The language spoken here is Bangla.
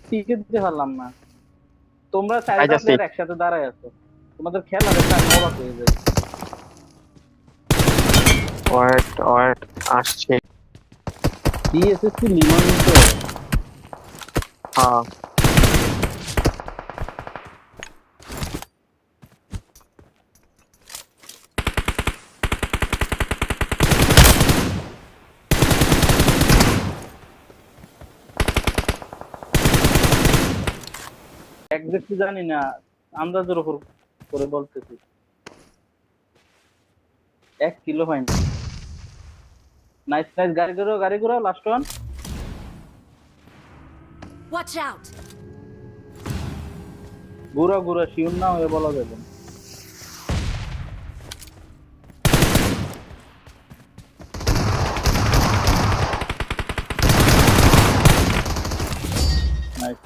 টিকে দিতে পারলাম না। তোমরা চারটা আইতাছি। প্লেয়ার একসাথে দাঁড়ায় আছো, তোমাদের খেলা দেখে আমি অবাক হয়ে যাই। ওয়েট ওয়েট, আসছে। ডিএসএসসি লিমন তো। হ্যাঁ, এক্স্যাক্টলি জানি না, আন্দাজের উপর করে বলতেছি। 1 কিলো হয়নি। নাইস নাইস, গাড়ি ঘোরাও গাড়ি ঘোরাও, লাস্ট ওয়ান। Watch out! ঘুরা ঘুরা, শিওর না হয়ে বলা যাবে না। নাইস।